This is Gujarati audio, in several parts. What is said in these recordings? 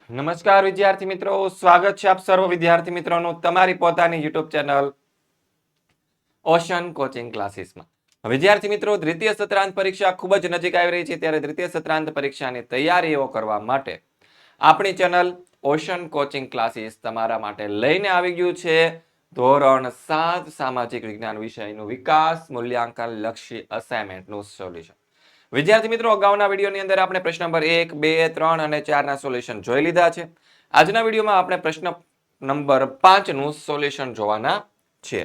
નમસ્કાર વિદ્યાર્થી મિત્રો, સ્વાગત છે આપ સર્વ વિદ્યાર્થી મિત્રોનું તમારી પોતાની યુટ્યુબ ચેનલ ઓશન કોચિંગ ક્લાસીસમાં. વિદ્યાર્થી મિત્રો, દ્વિતીય સત્રાંત પરીક્ષા ખૂબ જ નજીક આવી રહી છે, ત્યારે દ્વિતીય સત્રાંત પરીક્ષાની તૈયારીઓ કરવા માટે આપણી ચેનલ ઓશન કોચિંગ ક્લાસીસ તમારા માટે લઈને આવી ગયું છે ધોરણ 7 સામાજિક વિજ્ઞાન વિષયનું વિકાસ મૂલ્યાંકન લક્ષી અસાઇનમેન્ટનું સોલ્યુશન. વિદ્યાર્થી મિત્રો, અગાઉના વિડીયોની અંદર આપણે પ્રશ્ન નંબર 1, 2, 3 અને 4 ના સોલ્યુશન જોઈ લીધા છે. આજના વિડીયોમાં આપણે પ્રશ્ન નંબર 5 નું સોલ્યુશન જોવાના છે.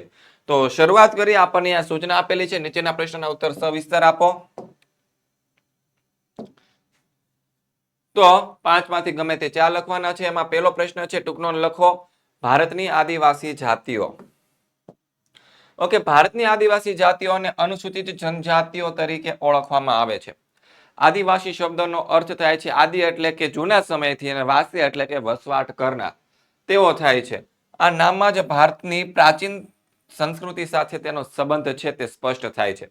તો શરૂઆત કરી. આપણને આ સૂચના આપેલી છે, નીચેના પ્રશ્નના ઉત્તર સવિસ્તર આપો. તો 5 માંથી ગમે તે 4 લખવાના છે. એમાં પહેલો પ્રશ્ન છે, ટૂંક નોંધ લખો. ભારતની આદિવાસી જાતિઓ. ઓકે, ભારતની આદિવાસી જાતિઓને અનુસૂચિત જનજાતિઓ તરીકે ઓળખવામાં આવે છે. આદિવાસી શબ્દનો અર્થ થાય છે આદિ એટલે કે જૂના સમયથી, અને વાસી એટલે કે વસવાટ કરનાર તેવો થાય છે. આ નામમાં જ ભારતની પ્રાચીન સંસ્કૃતિ સાથે તેનો સંબંધ છે તે સ્પષ્ટ થાય છે.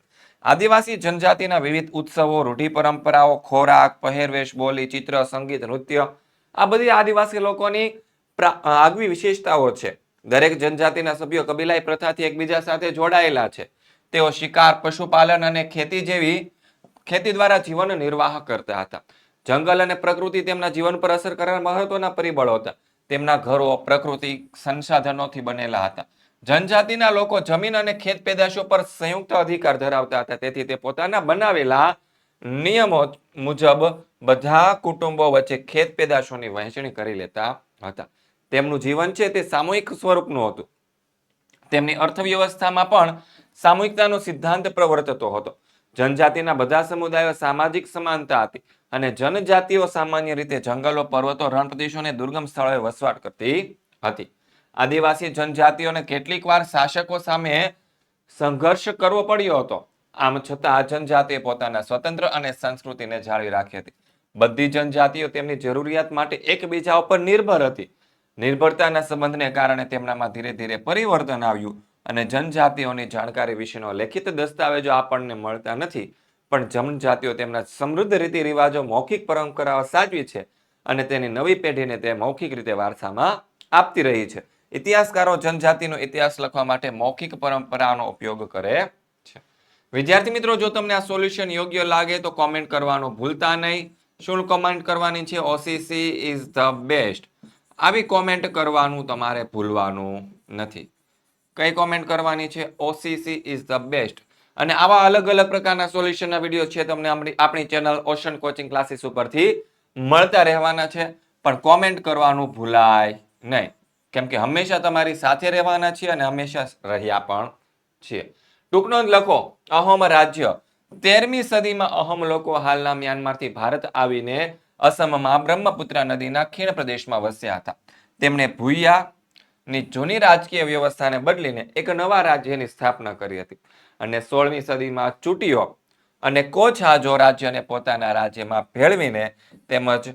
આદિવાસી જનજાતિના વિવિધ ઉત્સવો, રૂઢિ પરંપરાઓ, ખોરાક, પહેરવેશ, બોલી, ચિત્ર, સંગીત, નૃત્ય આ બધી આદિવાસી લોકોની આગવી વિશેષતાઓ છે. દરેક જનજાતિના સભ્યો કબીલાઈ પ્રથાથી એકબીજા સાથે જોડાયેલા છે. તેઓ શિકાર, પશુપાલન અને ખેતી દ્વારા જીવન નિર્વાહ કરતા હતા. જંગલ અને પ્રકૃતિ તેમના જીવન પર અસર કરનાર મહત્વના પરિબળો હતા. તેમના ઘરો પ્રકૃતિ સંસાધનોથી બનેલા હતા. જનજાતિના લોકો જમીન અને ખેત પેદાશો પર સંયુક્ત અધિકાર ધરાવતા હતા. તેથી તે પોતાના બનાવેલા નિયમો મુજબ બધા કુટુંબો વચ્ચે ખેત પેદાશોની વહેંચણી કરી લેતા હતા. તેમનું જીવન છે તે સામૂહિક સ્વરૂપનું હતું. તેમની અર્થવ્યવસ્થામાં પણ સામૂહિકતાનો સિદ્ધાંત પ્રવર્તતો હતો. જનજાતિના બધા સમુદાયો સામાજિક સમાનતા હતી, અને જનજાતિઓ સામાન્ય રીતે જંગલો, પર્વતો, રણપ્રદેશો અને દુર્ગમ સ્થળોએ વસવાટ કરતી હતી. આદિવાસી જનજાતિઓને કેટલીક વાર શાસકો સામે સંઘર્ષ કરવો પડ્યો હતો. આમ છતાં જનજાતિએ પોતાના સ્વતંત્ર અને સંસ્કૃતિને જાળવી રાખી હતી. બધી જનજાતિઓ તેમની જરૂરિયાત માટે એકબીજા ઉપર નિર્ભર હતી. નિર્ભરતાના સંબંધને કારણે તેમનામાં ધીરે ધીરે પરિવર્તન આવ્યું, અને જનજાતિઓની જાણકારી વિશેનો લેખિત દસ્તાવેજો આપણને મળતા નથી, પણ જનજાતિઓ તેમના સમૃદ્ધ રીતિ રિવાજો, મૌખિક પરંપરાઓ સાચવી છે, અને તેની નવી પેઢીને તે મૌખિક રીતે વારસામાં આપતી રહી છે. ઇતિહાસકારો જનજાતિનો ઇતિહાસ લખવા માટે મૌખિક પરંપરાનો ઉપયોગ કરે છે. વિદ્યાર્થી મિત્રો, જો તમને આ સોલ્યુશન યોગ્ય લાગે તો કોમેન્ટ કરવાનું ભૂલતા નહીં. શું કોમેન્ટ કરવાની છે? OCC is the best. આવી કોમેન્ટ કરવાનું તમારે ભૂલવાનું નથી. કઈ કોમેન્ટ કરવાની છે? OCC is the best. અને આવા અલગ અલગ પ્રકારના સોલ્યુશનના વિડીયો છે તમને આપણી ચેનલ ઓશન કોચિંગ ક્લાસીસ ઉપરથી મળતા રહેવાના છે, પણ કોમેન્ટ કરવાનું ભૂલાય નહીં, કેમ કે હંમેશા તમારી સાથે રહેવાના છીએ અને હંમેશા રહ્યા પણ છીએ. ટૂંક નોંધ લખો. અહોમ રાજ્ય. 13મી સદીમાં અહોમ લોકો હાલના મ્યાનમારથી ભારત આવીને અસમમાં બ્રહ્મપુત્ર નદીના ખીણ પ્રદેશમાં વસ્યા હતા. તેમણે ભૂયાની જૂની રાજકીય વ્યવસ્થાને બદલીને એક નવા રાજ્યની સ્થાપના કરી હતી, અને 16મી સદીમાં ચૂંટીઓ અને કોછાજો રાજ્યને પોતાના રાજ્યમાં ભેળવીને તેમજ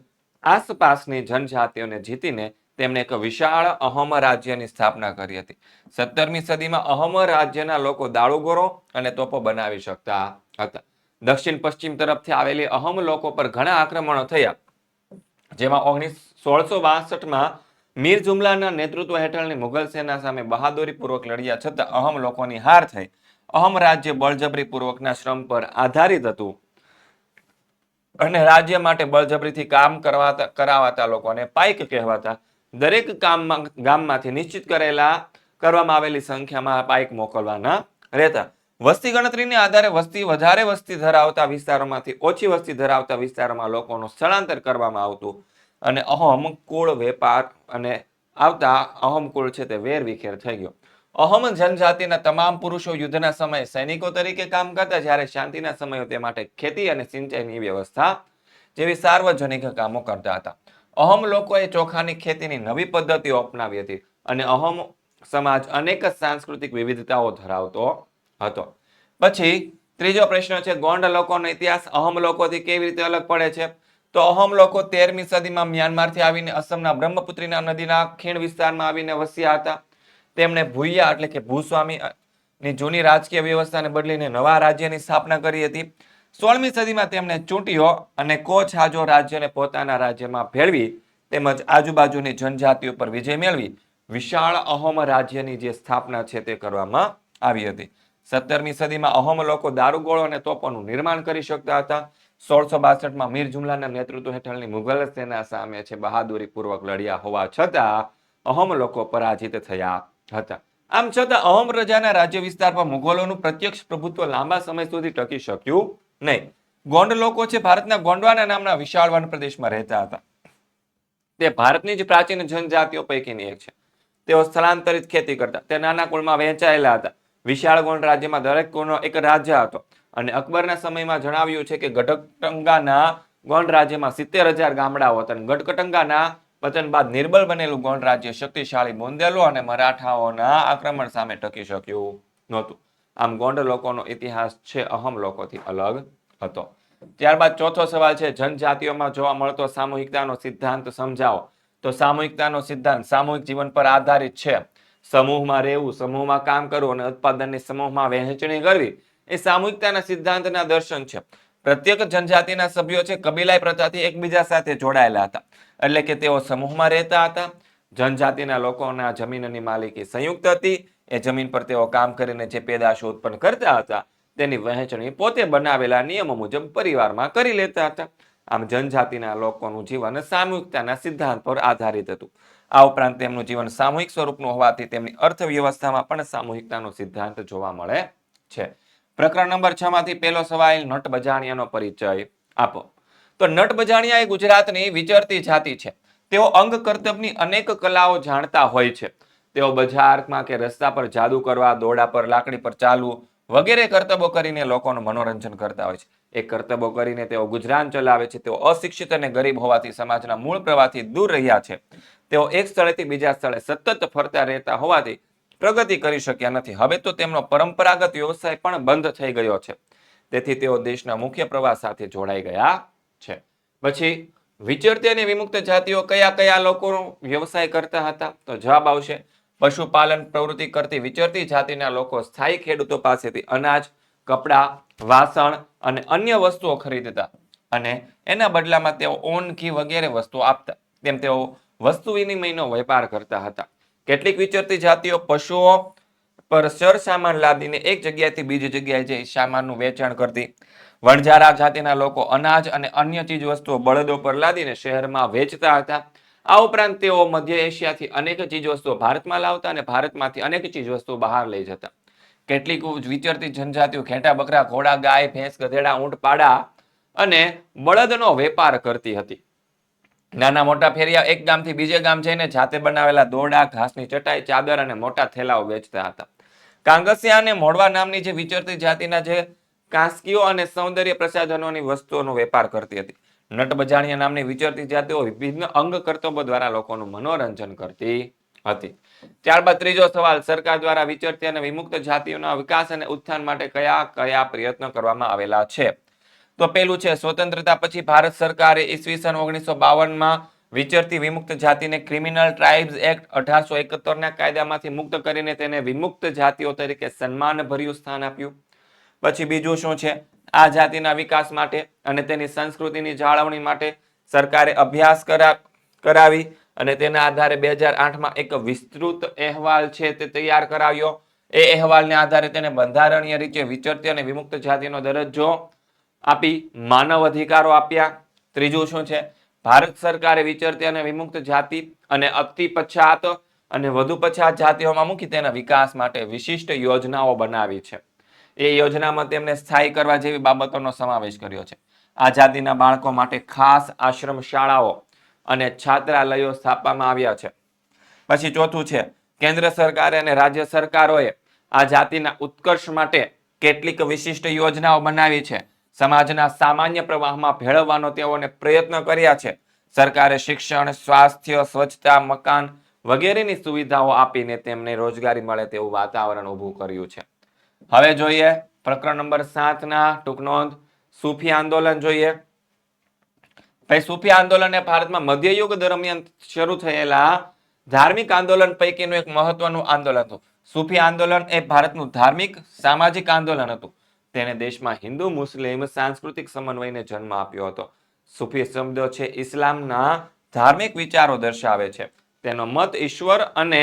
આસપાસની જનજાતિઓને જીતીને તેમણે એક વિશાળ અહોમ રાજ્યની સ્થાપના કરી હતી. 17મી સદીમાં અહોમ રાજ્યના લોકો દાળુગોરો અને તોપો બનાવી શકતા હતા. દક્ષિણ પશ્ચિમ તરફથી આવેલી અહોમ લોકો પર ઘણા આક્રમણો થયા, જેમાં 1662માં મીર જુમલાના નેતૃત્વ હેઠળની મુઘલ સેના સામે બહાદુરીપૂર્વક લડ્યા છતાં અહોમ લોકોની હાર થઈ. અહોમ રાજ્ય બળજબરીપૂર્વકના શ્રમ પર આધારિત હતું, અને રાજ્ય માટે બળજબરીથી કામ કરાવાતા લોકોને પાઈક કહેવાતા. દરેક ગામમાંથી નિશ્ચિત કરવામાં આવેલી સંખ્યામાં પાઈક મોકલવાના રહેતા. વસ્તી ગણતરીને આધારે વધારે વસ્તી ધરાવતા વિસ્તારોમાંથી ઓછી વસ્તી ધરાવતા વિસ્તારોમાં લોકોનું સ્થળાંતર કરવામાં આવતું, અને અહોમ કુળ વેપાર અને આવતા અહોમ કુળ છે તે વેરવિખેર થઈ ગયો. અહોમ જનજાતિના તમામ પુરુષો યુદ્ધના સમયે સૈનિકો તરીકે કામ કરતા, જ્યારે શાંતિના સમયો તે માટે ખેતી અને સિંચાઈની વ્યવસ્થા જેવી સાર્વજનિક કામો કરતા હતા. અહોમ લોકોએ ચોખાની ખેતીની નવી પદ્ધતિઓ અપનાવી હતી, અને અહોમ સમાજ અનેક સાંસ્કૃતિક વિવિધતાઓ ધરાવતો હતો. પછી ત્રીજો પ્રશ્ન છે, ગોંડ લોકોનો ઇતિહાસ અહોમ લોકોથી કેવી રીતે અલગ પડે છે? તો અહોમ લોકો 13મી સદીમાં મ્યાનમારથી આવીને અસમના બ્રહ્મપુત્રીના નદીના ખીણ વિસ્તારમાં આવીને વસ્યા હતા. તેમણે ભૂયા એટલે કે ભૂસ્વામીની જૂની રાજકીય વ્યવસ્થાને બદલીને નવા રાજ્યની સ્થાપના કરી હતી. 16મી સદીમાં તેમણે ચૂંટીઓ અને કોછાજો રાજ્યને પોતાના રાજ્યમાં ભેળવી તેમજ આજુબાજુની જનજાતિઓ પર વિજય મેળવી વિશાળ અહોમ રાજ્યની જે સ્થાપના છે તે કરવામાં આવી હતી. 17મી સદીમાં અહોમ લોકો દારૂગોળો અને તોપોનું નિર્માણ કરી શકતા હતા. 1662માં મીર જુમલાના નેતૃત્વ હેઠળની મુઘલ સેના સામે છે બહાદુરીપૂર્વક લડ્યા હોવા છતાં અહોમ લોકો પરાજિત થયા હતા. આમ છતાં અહોમ પ્રજાના રાજ્ય વિસ્તાર પર મુઘલોનું પ્રત્યક્ષ પ્રભુત્વ લાંબા સમય સુધી ટકી શક્યું નહીં. ગોંડ લોકો છે ભારતના ગોંડવાના નામના વિશાળ વન પ્રદેશમાં રહેતા હતા. તે ભારતની જ પ્રાચીન જનજાતિઓ પૈકીની એક છે. તેઓ સ્થળાંતરિત ખેતી કરતા. તે નાના કુળમાં વહેંચાયેલા હતા. વિશાળ ગોંડ રાજ્યમાં દરેક કુળનો એક રાજા હતો અને અકબરના સમયમાં જણાવ્યું છે કે ગઢકટંગાના ગોંડ રાજ્યમાં 70,000 ગામડાઓ હતા. ગઢકટંગાના પતન બાદ નિર્બળ બનેલું ગોંડ રાજ્ય શક્તિશાળી બોંદેલો અને મરાઠાઓના આક્રમણ સામે ટકી શક્યું નહોતું. આમ ગોંડ લોકોનો ઇતિહાસ છે અહમ લોકોથી અલગ હતો. ત્યારબાદ ચોથો સવાલ છે જનજાતિઓમાં જોવા મળતો સામૂહિકતાનો સિદ્ધાંત સમજાવો. તો સામૂહિકતાનો સિદ્ધાંત સામૂહિક જીવન પર આધારિત છે. સમૂહમાં રહેવું, સમૂહમાં કામ કરવું અને ઉત્પાદનની સમૂહમાં વહેંચણી કરવી એ સામૂહિકતાના સિદ્ધાંતના દર્શન છે. પ્રત્યેક જનજાતિના સભ્યો છે કબીલાઈ પ્રથાથી એકબીજા સાથે જોડાયેલા હતા. એટલે કે તેઓ સમૂહમાં રહેતા હતા. જનજાતિના લોકોના જમીનની માલિકી સંયુક્ત હતી. એ જમીન પર તેઓ કામ કરીને જે પેદાશો ઉત્પન્ન કરતા હતા તેની વહેંચણી પોતે બનાવેલા નિયમો મુજબ પરિવારમાં કરી લેતા હતા. આમ જનજાતિના લોકોનું જીવન સામૂહિકતાના સિદ્ધાંત પર આધારિત હતું. આ ઉપરાંત તેમનું જીવન સામૂહિક સ્વરૂપનું હોવાથી તેમની અર્થવ્યવસ્થામાં પણ સામૂહિકતાનો સિદ્ધાંત જોવા મળે છે. પ્રકરણ નંબર 6 માંથી પહેલો સવાલ નટ બજાણિયાનો પરિચય આપો. તો નટ બજાણિયા એ ગુજરાતની વિચરતી જાતિ છે. તેઓ અંગ કરતબની અનેક કલાઓ જાણતા હોય છે. તેઓ બજારમાં કે રસ્તા પર જાદુ કરવા, દોરડા પર લાકડી પર ચાલવું વગેરે કરતબો કરીને લોકોનું મનોરંજન કરતા હોય છે. એ કરતબો કરીને તેઓ ગુજરાન ચલાવે છે. તેઓ અશિક્ષિત અને ગરીબ હોવાથી સમાજના મૂળ પ્રવાહથી દૂર રહ્યા છે. તેઓ એક સ્થળેથી બીજા સ્થળે સતત ફરતા રહેતા હોવાથી પ્રગતિ કરી શક્યા નથી. હવે તો તેમનો પરંપરાગત વ્યવસાય પણ બંધ થઈ ગયો છે. તેથી તેઓ દેશના મુખ્ય પ્રવાહ સાથે જોડાઈ ગયા છે. પછી વિચરતી અને વિમુક્ત જાતિઓ કયા કયા લોકોનો વ્યવસાય કરતા હતા? તો જવાબ આવશે પશુપાલન પ્રવૃત્તિ કરતી વિચરતી જાતિના લોકો સ્થાયી ખેડૂતો પાસેથી અનાજ, કપડાં, વાસણ અને અન્ય વસ્તુઓ ખરીદતા અને એના બદલામાં તેઓ ઊન, ઘી વગેરે વસ્તુઓ આપતા. તેમ તેઓ વસ્તુ વિનિમયનો વેપાર કરતા હતા. કેટલીક વિચરતી જાતિઓ પશુઓ પર સરસામાન લાદીને એક જગ્યાએથી બીજી જગ્યાએ જઈ સામાનનું વેચાણ કરતી. વણઝારા જાતિના લોકો અનાજ અને અન્ય ચીજ વસ્તુઓ બળદો પર લાદીને શહેરમાં વેચતા હતા. આ ઉપરાંત તેઓ મધ્ય એશિયાથી અનેક ચીજ વસ્તુઓ ભારતમાં લાવતા અને ભારતમાંથી અનેક ચીજ વસ્તુઓ બહાર લઈ જતા. કેટલીક વિચરતી જનજાતિઓ ઘેટા, બકરા, ઘોડા, ગાય, ભેંસ, ગધેડા, ઊંટ, પાડા અને બળદનો વેપાર કરતી હતી. નાના મોટા ફેરિયા એક ગામથી બીજે ગામ જઈને જાતે બનાવેલા દોરડા, ઘાસની ચટાઈ, ચાદર અને મોટા થેલાઓ વેચતા હતા. કાંગસિયા અને મોડવા નામની જે વિચરતી જાતિના જે કાંસકીઓ અને સૌંદર્ય પ્રસાધનોની વસ્તુઓનો વેપાર કરતી હતી. નટ બજાણિયા નામની વિચરતી જાતિઓ વિભિન્ન અંગ કરતબો દ્વારા લોકોનું મનોરંજન કરતી હતી. ત્યારબાદ ત્રીજો સવાલ સરકાર દ્વારા વિચરતી અને વિમુક્ત જાતિઓના વિકાસ અને ઉત્થાન માટે કયા કયા પ્રયત્નો કરવામાં આવેલા છે? તો પેલું છે સ્વતંત્રતા પછી ભારત સરકારે ઈસવીસન 1952માં વિચરતી વિમુક્ત જાતિને ક્રિમિનલ ટ્રાઇબ્સ એક્ટ 1871ના કાયદામાંથી મુક્ત કરીને તેને વિમુક્ત જાતિઓ તરીકે સન્માનભર્યું સ્થાન આપ્યું. પછી બીજું શું છે? આ જાતિના વિકાસ માટે અને તેની સંસ્કૃતિની જાળવણી માટે સરકારે અભ્યાસ કરાવી અને તેના આધારે 2008માં એક વિસ્તૃત અહેવાલ છે તે તૈયાર કરાવ્યો. એ અહેવાલને આધારે તેને બંધારણીય રીતે વિચરતી અને વિમુક્ત જાતિનો દરજ્જો આપી માનવ અધિકારો આપ્યા. ત્રીજું શું છે? ભારત સરકારે વિચરતી અને વિમુક્ત જાતિ અને અતિ પછાત અને વધુ પછાત જાતિઓમાં મૂકી તેના વિકાસ માટે વિશિષ્ટ યોજનાઓ બનાવી છે. એ યોજનામાં તેમને સ્થાયી કરવા જેવી બાબતોનો સમાવેશ કર્યો છે. આ જાતિના બાળકો માટે ખાસ આશ્રમ શાળાઓ અને છાત્રાલયો સ્થાપવામાં આવ્યા છે. પછી ચોથું છે કેન્દ્ર સરકારે અને રાજ્ય સરકારોએ આ જાતિના ઉત્કર્ષ માટે કેટલીક વિશિષ્ટ યોજનાઓ બનાવી છે. સમાજના સામાન્ય પ્રવાહમાં ભેળવવાનો તેઓને પ્રયત્ન કર્યા છે. સરકારે શિક્ષણ, સ્વાસ્થ્ય, સ્વચ્છતા, મકાન વગેરેની સુવિધાઓ આપીને તેમને રોજગારી મળે તેવું વાતાવરણ ઊભું કર્યું છે. હવે જોઈએ પ્રકરણ નંબર 7ના ટૂંક નોંધ સૂફી આંદોલન જોઈએ. ભાઈ સૂફી આંદોલન એ ભારતમાં મધ્યયુગ દરમિયાન શરૂ થયેલા ધાર્મિક આંદોલન પૈકીનું એક મહત્વનું આંદોલન હતું. સૂફી આંદોલન એ ભારતનું ધાર્મિક સામાજિક આંદોલન હતું. તેને દેશમાં હિન્દુ મુસ્લિમ સાંસ્કૃતિક સમન્વયને જન્મ આપ્યો હતો. સૂફી શબ્દ છે ઇસ્લામના ધાર્મિક વિચારો દર્શાવે છે. તેનો મત ઈશ્વર અને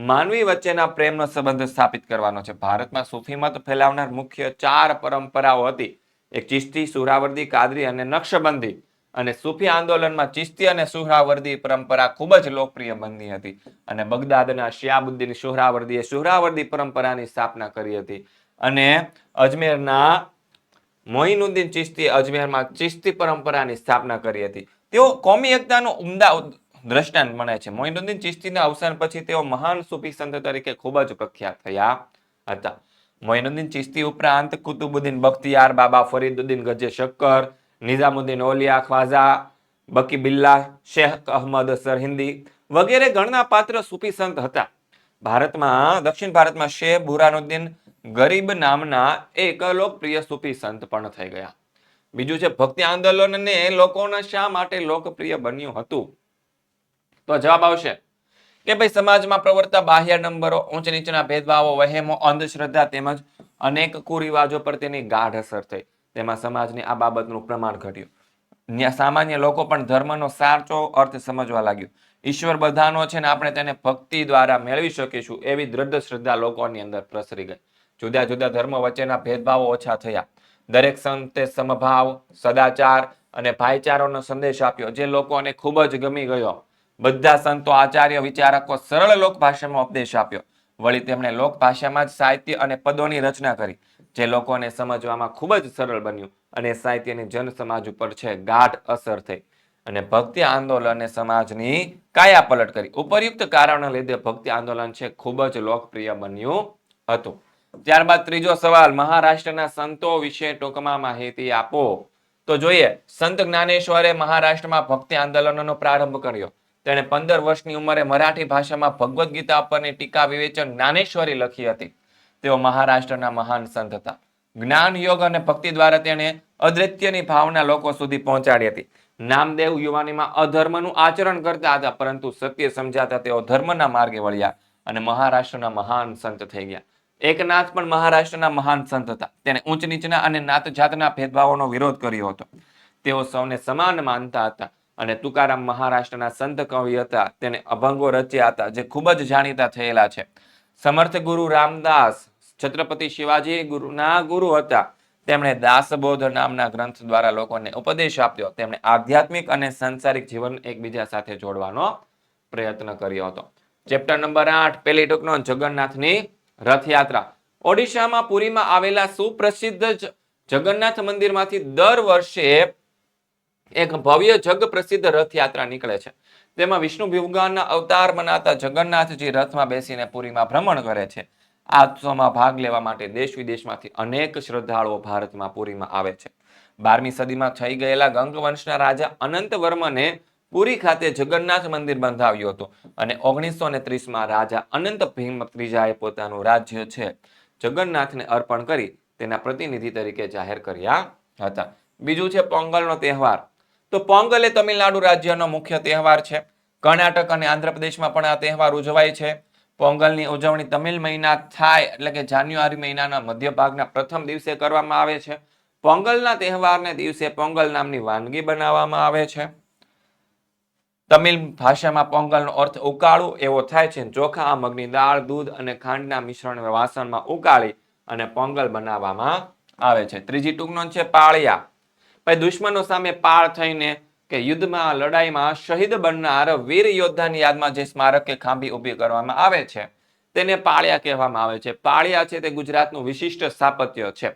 માનવી વચ્ચેના પ્રેમનો સંબંધ સ્થાપિત કરવાનો છે. ભારતમાં સૂફી મત ફેલાવનાર મુખ્ય 4 પરંપરાઓ હતી. એક ચિશ્તી, સુહરાવર્દી, કાદરી અને નક્શબંધી. અને સૂફી આંદોલનમાં ચિશ્તી અને સુહરાવર્દી પરંપરા ખૂબ જ લોકપ્રિય બની હતી. અને બગદાદના શિયાબુદ્દીન સુહરાવર્દીએ સુહરાવર્દી પરંપરાની સ્થાપના કરી હતી. અને અજમેરના મોઇનુદ્દીન ચિશ્તી અજમેરમાં ચિશ્તી પરંપરાની સ્થાપના કરી હતી. તેઓ કોમી એકતાનો ઉમદા દ્રષ્ટાંત મળે છે. મોઇનુદ્દીન ચિશ્તીના અવસાન પછી તેઓ મહાન સૂફી સંત તરીકે ખૂબ જ પ્રખ્યાત થયા હતા. મોઇનુદ્દીન ચિશ્તી ઉપરાંત કુતુબુદ્દીન બખ્તિયાર, બાબા ફરીદુદ્દીન ગજે શક્કર, નિઝામુદ્દીન ઓલિયા, ખ્વાજા બકી બિલ્લા, શેખ અહમદ સરહિંદી વગેરે ગણના પાત્ર સૂફી સંત હતા. દક્ષિણ ભારતમાં શેખ બુરાનુદ્દીન ગરીબ નામના એક લોકપ્રિય સૂફી સંત પણ થઈ ગયા. બીજું છે ભક્તિ આંદોલનને લોકોને શા માટે લોકપ્રિય બન્યું હતું? તો જવાબ આવશે કે ભાઈ સમાજમાં પ્રવર્તતા બાહ્ય નંબરો, ઊંચ નીચના ભેદભાવો, વહેમો, અંધશ્રદ્ધા તેમજ અનેક કુરિવાજો પર તેની ગાઢ અસર થઈ. તેમાં સમાજની આ બાબતનું પ્રમાણ ઘટ્યું. સામાન્ય લોકો પણ ધર્મનો સાચો અર્થ સમજવા લાગ્યું. ઈશ્વર બધાનો છે ને આપણે તેને ભક્તિ દ્વારા મેળવી શકીશું એવી દ્રઢ શ્રદ્ધા લોકોની અંદર પ્રસરી ગઈ. જુદા જુદા ધર્મો વચ્ચેના ભેદભાવો ઓછા થયા. દરેક સંતે સમભાવ, સદાચાર અને ભાઈચારાનો સંદેશ આપ્યો, જે લોકોને ખૂબ જ ગમી ગયો. બધા સંતો, આચાર્ય, વિચારકો સરળ લોક ભાષામાં ઉપદેશ આપ્યો. વળી તેમણે લોક ભાષામાં જ સાહિત્ય અને પદોની રચના કરી, જે લોકોને સમજવામાં ખૂબ જ સરળ બન્યું અને સાહિત્યની જન સમાજ ઉપર છે ગાઢ અસર થઈ. અને ભક્તિ આંદોલને સમાજની કાયા પલટ કરી. ઉપરયુક્ત કારણને લીધે ભક્તિ આંદોલન છે ખૂબ જ લોકપ્રિય બન્યું હતું. ત્યારબાદ ત્રીજો સવાલ, મહારાષ્ટ્રના સંતો વિશે ટૂંકમાં માહિતી આપો. તો જોઈએ, સંત જ્ઞાનેશ્વરે મહારાષ્ટ્રમાં ભક્તિ આંદોલનનો પ્રારંભ કર્યો. તેણે 15 વર્ષની ઉંમરે મરાઠી ભાષામાં ભગવદ્ ગીતા પરની ટીકા વિવેચન જ્ઞાનેશ્વરી લખી હતી. તેઓ મહારાષ્ટ્રના મહાન સંત હતા. જ્ઞાન, યોગ અને ભક્તિ દ્વારા તેણે અદ્વૈતની ભાવના લોકો સુધી પહોંચાડી હતી. નામદેવ યુવાનીમાં અધર્મનું આચરણ કરતા હતા, પરંતુ સત્ય સમજાતા તેઓ ધર્મના માર્ગે વળ્યા અને મહારાષ્ટ્રના મહાન સંત થઈ ગયા. એકનાથ પણ મહારાષ્ટ્રના મહાન સંત હતા. તેને ઊંચ નીચના અને નાત જાતના ભેદભાવોનો વિરોધ કર્યો હતો. તેઓ સૌને સમાન માનતા હતા. અને તુકારામ મહારાષ્ટ્રના સંત કવિ હતા. તેને અભંગો રચ્યા હતા, જે ખૂબ જ જાણીતા થયેલા છે. સમર્થ ગુરુ રામદાસ છત્રપતિ શિવાજી ગુરુના ગુરુ હતા. તેમણે દાસબોધ નામના ગ્રંથ દ્વારા લોકોને ઉપદેશ આપ્યો. તેમણે આધ્યાત્મિક અને સાંસારિક જીવન એકબીજા સાથે જોડવાનો પ્રયત્ન કર્યો હતો. ચેપ્ટર નંબર 8, પહેલી ટૂંક નોંધ, જગન્નાથની રથયાત્રા. ઓડિશામાં પુરીમાં આવેલા સુપ્રસિદ્ધ જગન્નાથ મંદિરમાંથી દર વર્ષે એક ભવ્ય જગ પ્રસિદ્ધ રથયાત્રા નીકળે છે. તેમાં વિષ્ણુ ભગવાનના અવતાર મનાતા જગન્નાથજી રથમાં બેસીને પુરીમાં ભ્રમણ કરે છે. આ ઉત્સવમાં ભાગ લેવા માટે દેશ વિદેશમાંથી અનેક શ્રદ્ધાળુઓ ભારતમાં પુરીમાં આવે છે. 12મી સદીમાં થઈ ગયેલા ગંગવંશના રાજા અનંત વર્મને પુરી ખાતે જગન્નાથ મંદિર બંધાવ્યું હતું અને 1930માં રાજા અનંત ભીમ ત્રીજાએ પોતાનું રાજ્ય છે જગન્નાથને અર્પણ કરી તેના પ્રતિનિધિ તરીકે જાહેર કર્યા હતા. બીજું છે પોંગલનો તહેવાર. તો પોંગલ એ તમિલનાડુ રાજ્યનો મુખ્ય તહેવાર છે. કર્ણાટક અને આંધ્રપ્રદેશમાં પણ આ તહેવાર ઉજવાય છે. પોંગલની ઉજવણી તમિલ મહિના થાય એટલે કે જાન્યુઆરી મહિનાના મધ્ય ભાગના પ્રથમ દિવસે કરવામાં આવે છે. પોંગલના તહેવારને દિવસે પોંગલ નામની વાનગી બનાવવામાં આવે છે. તમિલ ભાષામાં પોંગલનો અર્થ ઉકાળું એવો થાય છે. ચોખા, મગની દાળ, દૂધ અને ખાંડના મિશ્રણ વાસણમાં ઉકાળી અને પોંગલ બનાવવામાં આવે છે. ત્રીજી ટૂંક નોંધ છે પાળિયા. ભાઈ દુશ્મનો સામે પાળ થઈને કે યુદ્ધમાં લડાઈમાં શહીદ બનનાર વીર યોદ્ધાની યાદમાં જે સ્મારક કે ખાંભી ઊભી કરવામાં આવે છે તેને પાળિયા કહેવામાં આવે છે. પાળિયા છે તે ગુજરાતનું વિશિષ્ટ સ્થાપત્ય છે.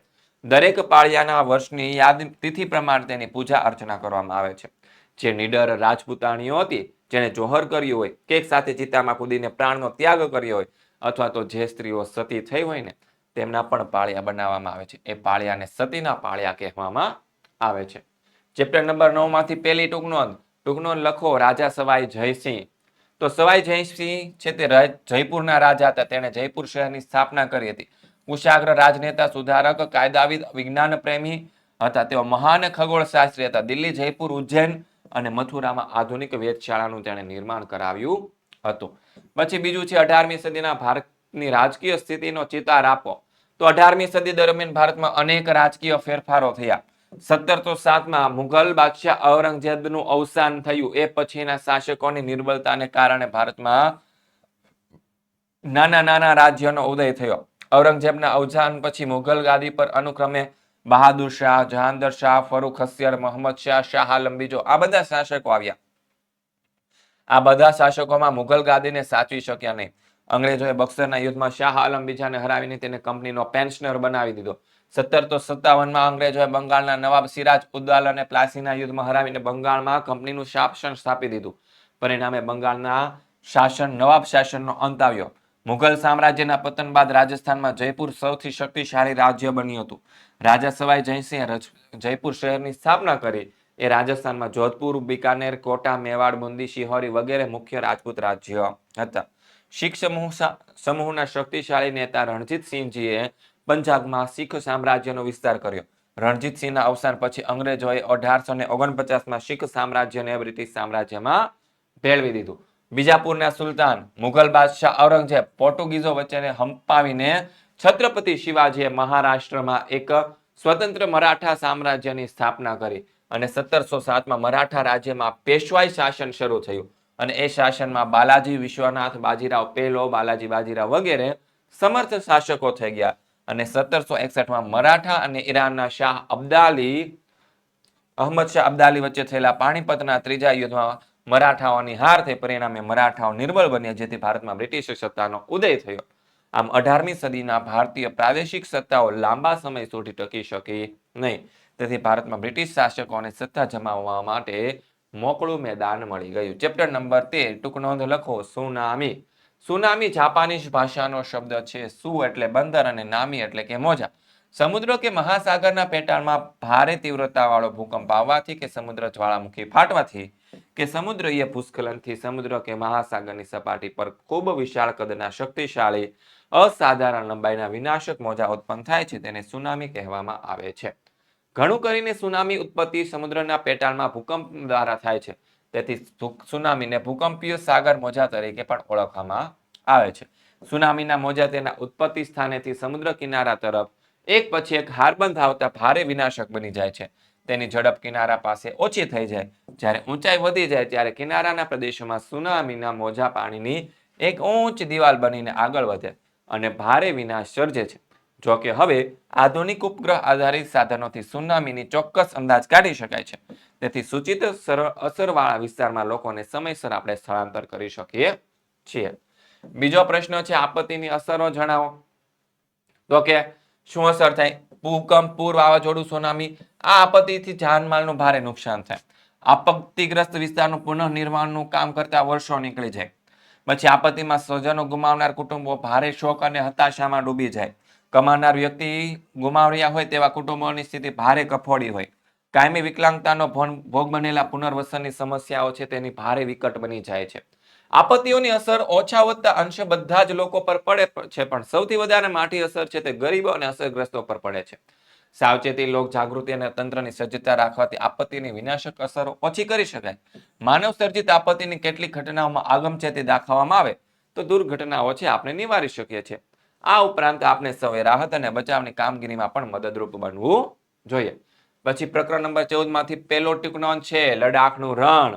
દરેક પાળિયાના વર્ષની યાદ તિથિ પ્રમાણે તેની પૂજા અર્ચના કરવામાં આવે છે. જે નીડર રાજપૂતાણીઓ હતી જેને જોહર કર્યું હોય કે એક સાથે ચિતામાં કૂદીને પ્રાણનો ત્યાગ કર્યો હોય અથવા તો જે સ્ત્રીઓ સતી થઈ હોય ને તેમના પણ પાળિયા બનાવવામાં આવે છે. એ પાળિયાને સતીના પાળિયા કહેવામાં આવે છે. ચેપ્ટર નંબર 9 માંથી પહેલી ટૂંક નોંધ લખો, રાજા સવાઈ જયસિંહ. તો સવાઈ જયસિંહ છે તે જયપુરના રાજા હતા. તેણે જયપુર શહેરની સ્થાપના કરી હતી. કુશાગ્ર રાજનેતા, સુધારક, કાયદાવિદ, વિજ્ઞાન પ્રેમી હતા. તેઓ મહાન ખગોળશાસ્ત્રી હતા. દિલ્હી, જયપુર, ઉજ્જૈન અને મથુરામાં આધુનિક વેધશાળાનું તેણે નિર્માણ કરાવ્યું હતું. પછી બીજું છે 18મી સદીના ભારતની રાજકીય સ્થિતિનો ચિતાર આપો. તો 18મી સદી દરમિયાન ભારતમાં અનેક રાજકીય ફેરફારો થયા. 1707 મુઘલ બાદશાહ ઔરંગઝેબનું અવસાન થયું. એ પછીના શાસકોની નિર્બળતાને કારણે ભારતમાં નાના નાના રાજ્યોનો ઉદય થયો. ઔરંગઝેબના અવસાન પછી મુઘલ ગાદી પર અનુક્રમે બહાદુર શાહ, જહાંગીર શાહ, ફરુખ હસ્યર, મોહમ્મદ શાહ, શાહ આલમ બીજો આ બધા શાસકો આવ્યા. આ બધા શાસકોમાં મુઘલ ગાદીને સાચવી શક્યા નહીં. અંગ્રેજોએ બક્સરના યુદ્ધમાં શાહ આલમ બીજાને હરાવીને તેને કંપનીનો પેન્શનર બનાવી દીધો. 1757 અંગ્રેજોએ બંગાળના નવાબ સિરાજ ઉદ્દૌલાને પ્લાસીના યુદ્ધમાં હરાવીને બંગાળમાં કંપનીનું શાસન સ્થાપી દીધું. પરિણામે બંગાળના નવાબ શાસનનો અંત આવ્યો. મુઘલ સામ્રાજ્યના પતન બાદ રાજસ્થાનમાં જયપુર સૌથી શક્તિશાળી રાજ્ય બન્યું હતું. રાજા સવાઈ જયસિંહે જયપુર શહેરની સ્થાપના કરી. એ રાજસ્થાનમાં જોધપુર, બિકાનેર, કોટા, મેવાડ, બુંદી, શિહોરી વગેરે મુખ્ય રાજપૂત રાજ્ય હતા. શીખ સમૂહના શક્તિશાળી નેતા રણજીતસિંહજીએ પંજાબમાં શીખ સામ્રાજ્યનો વિસ્તાર કર્યો. રણજીતસિંહના અવસાન પછી અંગ્રેજોએ 1849માં શીખ સામ્રાજ્યને બ્રિટિશ સામ્રાજ્યમાં ભેળવી દીધું. બીજાપુરના સુલતાન મુઘલ બાદશાહ ઔરંગઝેબ પોર્ટુગીઝો વચ્ચે હંપાવીને છત્રપતિ શિવાજીએ મહારાષ્ટ્રમાં એક સ્વતંત્ર મરાઠા સામ્રાજ્યની સ્થાપના કરી અને 1707માં મરાઠા રાજ્યમાં પેશવાઈ શાસન શરૂ થયું. અને એ શાસનમાં બાલાજી વિશ્વનાથ બાજીરાવ પહેલો, બાલાજી બાજીરાવ વગેરે સમર્થ શાસકો થઈ ગયા. અને 1761માં મરાઠા અને ઈરાનના શાહ અહમદ શાહ અબ્દાલી વચ્ચે થયેલા પાણીપતના ત્રીજા યુદ્ધમાં મરાઠાઓની હાર થઈ. પરિણામે મરાઠાઓ નિર્બળ બન્યા, જેથી ભારતમાં બ્રિટિશ સત્તાનો ઉદય થયો. આમ 18મી સદીના ભારતીય પ્રાદેશિક સત્તાઓ લાંબા સમય સુધી ટકી શકી નહીં. તેથી ભારતમાં બ્રિટિશ શાસકોને સત્તા જમાવવા માટે મોકળું મેદાન મળી ગયું. ચેપ્ટર નંબર 13 ટૂંક નોંધ લખો. સુનામી. સુનામી જાપાનીઝ ભાષાનો શબ્દ છે. સુ એટલે બંદર અને નામી એટલે કે મોજા. સમુદ્ર કે મહાસાગરના પેટાળમાં ભારે તીવ્રતાવાળો ભૂકંપ આવવાથી કે સમુદ્ર જ્વાળામુખી ફાટવાથી કે સમુદ્રીય ભૂસ્ખલનથી સમુદ્ર કે મહાસાગરની સપાટી પર ખૂબ વિશાળ કદના શક્તિશાળી અસાધારણ લંબાઈના વિનાશક મોજા ઉત્પન્ન થાય છે. તેને સુનામી કહેવામાં આવે છે. ઘણું કરીને સુનામી ઉત્પત્તિ સમુદ્રના પેટાળમાં ભૂકંપ દ્વારા થાય છે. તેથી સુનામીને ભૂકંપીય સાગર મોજા તરીકે પણ ઓળખવામાં આવે છે. સુનામીના મોજા તેના ઉત્પત્તિ સ્થાનેથી સમુદ્ર કિનારા તરફ એક પછી એક હારબંધ આવતા ભારે વિનાશક બની જાય છે. તેની ઝડપ કિનારા પાસે ઓછી થઈ જાય. જ્યારે ઊંચાઈ વધી જાય ત્યારે કિનારાના પ્રદેશોમાં સુનામીના મોજા પાણીની એક ઊંચ દિવાલ બનીને આગળ વધે અને ભારે વિનાશ સર્જે છે. જો કે હવે આધુનિક ઉપગ્રહ આધારિત સાધનોથી સુનામીની ચોક્કસ અંદાજ કાઢી શકાય છે. તેથી સૂચિત અસરવાળા વિસ્તારમાં લોકોને સમયસર આપણે સ્થળાંતર કરી શકીએ છીએ. બીજો પ્રશ્ન છે આપત્તિની અસરો જણાવો. તો કે શું અસર થાય? ભૂકંપ, પૂર, વાવાઝોડું, સુનામી. આ આપત્તિથી જાનમાલનું ભારે નુકસાન થાય. આપત્તિગ્રસ્ત વિસ્તારનું પુનઃનિર્માણનું કામ કરતા વર્ષો નીકળી જાય. પછી આપત્તિમાં સ્વજનો ગુમાવનાર કુટુંબો ભારે શોક અને હતાશામાં ડૂબી જાય. કમાનાર વ્યક્તિ ગુમાવ્યા હોય તેવા કુટુંબોની સ્થિતિ ભારે કફોડી હોય. કાયમી વિકલાંગતાનો ભોગ બનેલા પુનર્વસનની સમસ્યાઓ છે તેની ભારે વિકટ બની જાય છે. આપત્તિઓની અસર ઓછા વત્તા અંશે બધા જ લોકો પર પડે છે, પણ સૌથી વધારે માઠી અસર છે તે ગરીબો અને અસરગ્રસ્તો પર પડે છે. સાવચેતી, લોક જાગૃતિ અને તંત્રની સજ્જતા રાખવાથી આપત્તિની વિનાશક અસરો ઓછી કરી શકાય. માનવ સર્જિત આપત્તિની કેટલીક ઘટનાઓમાં આગમચેતી દાખવવામાં આવે તો દુર્ઘટનાઓ છે આપણે નિવારી શકીએ છીએ. આ ઉપરાંત આપણે સૌએ રાહત અને બચાવની કામગીરીમાં પણ મદદરૂપ બનવું જોઈએ. પછી પ્રકરણ નંબર 14 માંથી પહેલો ટૂંક નોંધ છે લડાખનું રણ.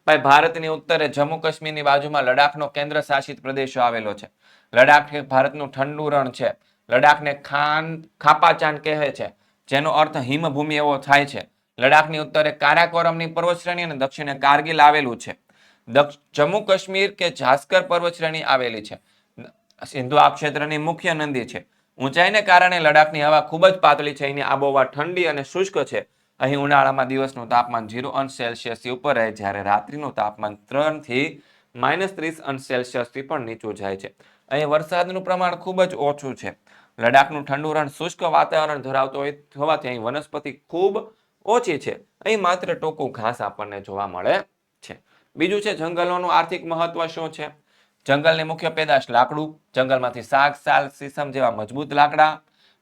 ભાઈ ભારતની ઉત્તરે જમ્મુ કાશ્મીરની બાજુમાં લડાખનો કેન્દ્ર શાસિત પ્રદેશ આવેલો છે. લડાખ એ ભારતનું ઠંડુ રણ છે. લડાખને ખાપાચાન કહે છે, જેનો અર્થ હિમભૂમિ એવો થાય છે. લડાખની ઉત્તરે કારાકોરમની પર્વતશ્રેણી અને દક્ષિણે કારગિલ આવેલું છે. જમ્મુ કાશ્મીર કે જાસ્કર પર્વતશ્રેણી આવેલી છે. સિંધુ આ ક્ષેત્રની મુખ્ય નદી છે. ઊંચાઈને કારણે લડાખની હવા ખૂબ જ પાતળી છે. અહીંની આબોહવા ઠંડી અને શુષ્ક છે. અહીં ઉનાળામાં દિવસનું તાપમાન 0°C ઉપર રહે, જ્યારે રાત્રિનું તાપમાન 3 થી -30°C પણ નીચું જાય છે. અહીં વરસાદનું પ્રમાણ ખૂબ જ ઓછું છે. લડાખનું ઠંડુ રણ શુષ્ક વાતાવરણ ધરાવતો હોવાથી અહીં વનસ્પતિ ખૂબ ઓછી છે. અહીં માત્ર ટૂંકું ઘાસ આપણને જોવા મળે છે. બીજું છે જંગલોનું આર્થિક મહત્વ શું છે? જંગલની મુખ્ય પેદાશ લાકડું. જંગલમાંથી શાક, સાલ, સીસમ જેવા મજબૂત લાકડા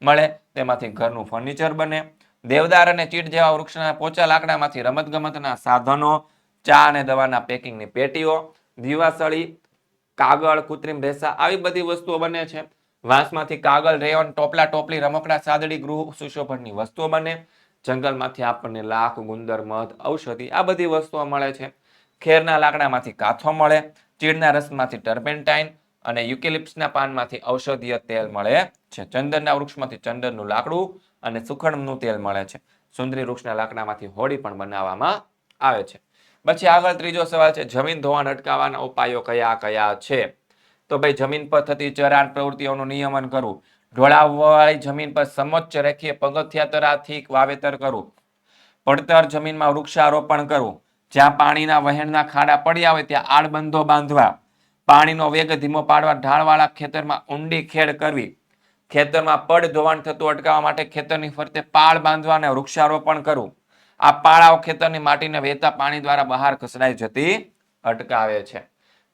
મળે. તેમાંથી ઘરનું ફર્નિચર બને. દેવદાર અને ચીડ જેવા વૃક્ષના પોચા લાકડામાંથી રમતગમતના સાધનો, ચા અને દવાના પેકિંગની પેટીઓ, દીવાસળી, કાગળ, કૃત્રિમ રેસા આવી બધી વસ્તુઓ બને છે. વાંસમાંથી કાગળ, રેયોન, ટોપલા, ટોપલી, રમકડા, સાદડી, ગૃહ સુશોભનની વસ્તુઓ બને. જંગલમાંથી આપણને લાખ, ગુંદર, મધ, ઔષધિ આ બધી વસ્તુઓ મળે છે. ખેરના લાકડામાંથી કાથો મળે, ચીડના રસમાંથી ટર્પેન્ટાઇન અને યુકેલિપ્સના પાનમાંથી ઔષધીય તેલ મળે છે. ચંદનના વૃક્ષમાંથી ચંદનનું લાકડું અને સુખડનું તેલ મળે છે. સુંદરી વૃક્ષના લાકડામાંથી હોડી પણ બનાવવામાં આવે છે. પછી આગળ ત્રીજો સવાલ છે, જમીન ધોવાણ અટકાવવાના ઉપાયો કયા કયા છે? તો ભાઈ જમીન પર થતી ચરાણ પ્રવૃત્તિઓનું નિયમન કરવું, ઢોળાવવાળી જમીન પર સમોચ્ચ રેખીય પગથિયા તરાથી વાવેતર કરવું, પડતર જમીનમાં વૃક્ષારોપણ કરવું, જ્યાં પાણીના વહેણના ખાડા પડ્યા હોય ત્યાં આડબંધો બાંધવા, પાણીનો વેગ ધીમો પાડવા ઢાળવાળા ખેતરમાં ઊંડી ખેડ કરવી, ખેતરમાં પડ ધોવાણ થતું અટકાવવા માટે ખેતરની ફરતે પાળ બાંધવા અને વૃક્ષારોપણ કરવું. આ પાળાઓ ખેતરની માટીને વહેતા પાણી દ્વારા બહાર ખસડાઈ જતી અટકાવે છે.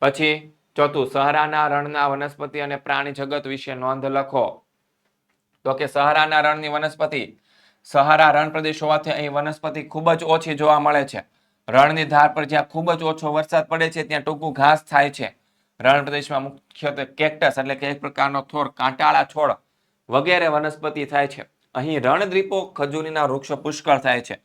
પછી ચોથું, સહારાના રણના વનસ્પતિ અને પ્રાણી જગત વિશે નોંધ લખો. તો કે સહારાના રણની વનસ્પતિ, સહારા રણ પ્રદેશ હોવાથી અહીં વનસ્પતિ ખૂબ જ ઓછી જોવા મળે છે. રણની ધાર પર જ્યાં ખૂબ જ ઓછો વરસાદ પડે છે ત્યાં ટૂંકું ઘાસ થાય છે. રણ પ્રદેશમાં મુખ્યત્વે કેક્ટસ એટલે કે એક પ્રકારનો થોર, કાંટાળા છોડ વગેરે વનસ્પતિ થાય છે. અહીં રણદ્વીપો, ખજૂરીના વૃક્ષો પુષ્કળ થાય છે.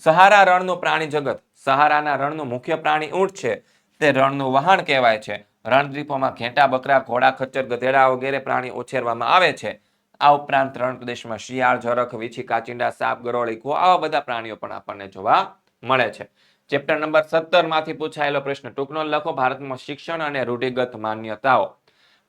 સહારા રણનું પ્રાણી જગત, સહારાના રણનું મુખ્ય પ્રાણી ઊંટ છે. તે રણનું વહાણ કહેવાય છે. રણદ્વીપોમાં ઘેટા, બકરા, ઘોડા, ખચ્ચર, ગધેડા વગેરે પ્રાણી ઉછેરવામાં આવે છે. આ ઉપરાંત રણ પ્રદેશમાં શિયાળ, ઝરખ, વીછી, કાચિંડા, સાપ, ગરોળી, કૂવો આવા બધા પ્રાણીઓ પણ આપણને જોવા મળે છે. ચેપ્ટર નંબર 17 માંથી પૂછાયેલો પ્રશ્ન, ટૂંકનો લખો. ભારતમાં શિક્ષણ અને રૂઢિગત માન્યતાઓ.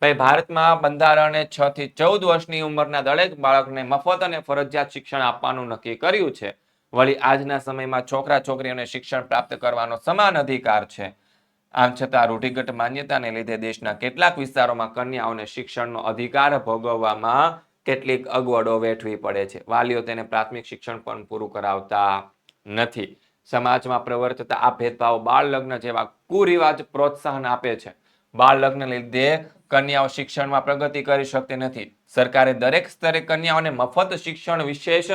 ભાઈ ભારતમાં બંધારણે 6 થી 14 વર્ષની ઉંમરના દરેક બાળકને મફત અને ફરજિયાત શિક્ષણ આપવાનું નક્કી કર્યું છે. વળી આજના સમયમાં છોકરા છોકરીઓને શિક્ષણ પ્રાપ્ત કરવાનો સમાન અધિકાર છે. આમ છતાં રૂઢિગત માન્યતાને લીધે દેશના કેટલાક વિસ્તારોમાં કન્યાઓને શિક્ષણનો અધિકાર ભોગવવામાં કેટલીક અગવડો વેઠવી પડે છે. વાલીઓ તેને પ્રાથમિક શિક્ષણ પણ પૂરું કરાવતા નથી. સમાજમાં પ્રવર્તતા આ ભેદભાવ બાળ લગ્ન જેવા કુરિવાજ પ્રોત્સાહન આપે છે. બાળ લગ્ન લીધે કન્યાઓ શિક્ષણમાં પ્રગતિ કરી શકતી નથી. સરકારે દરેક સ્તરે કન્યાઓને મફત શિક્ષણ વિશેષ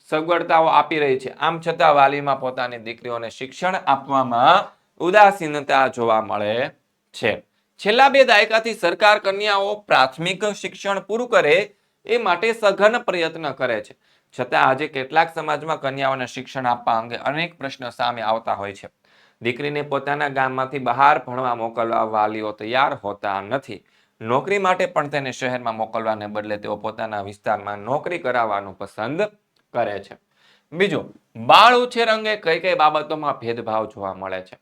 સગવડતાઓ આપી રહી છે. આમ છતાં વાલીમાં પોતાની દીકરીઓને શિક્ષણ આપવામાં ઉદાસીનતા જોવા મળે છે. છેલ્લા 2 દાયકાથી સરકાર કન્યાઓ પ્રાથમિક શિક્ષણ પૂરું કરે એ માટે સઘન પ્રયત્ન કરે છે. છતાં આજે કેટલાક સમાજમાં કન્યાઓને શિક્ષણ આપવા અંગે અનેક પ્રશ્નો સામે આવતા હોય છે. દીકરીને પોતાના ગામમાંથી બહાર ભણવા મોકલવા વાલીઓ તૈયાર હોતા નથી. નોકરી માટે પણ તેને શહેરમાં મોકલવાને બદલે તેઓ પોતાના વિસ્તારમાં નોકરી કરાવવાનું પસંદ કરે છે. બીજું, બાળ ઉછેર અંગે કઈ કઈ બાબતોમાં ભેદભાવ જોવા મળે છે?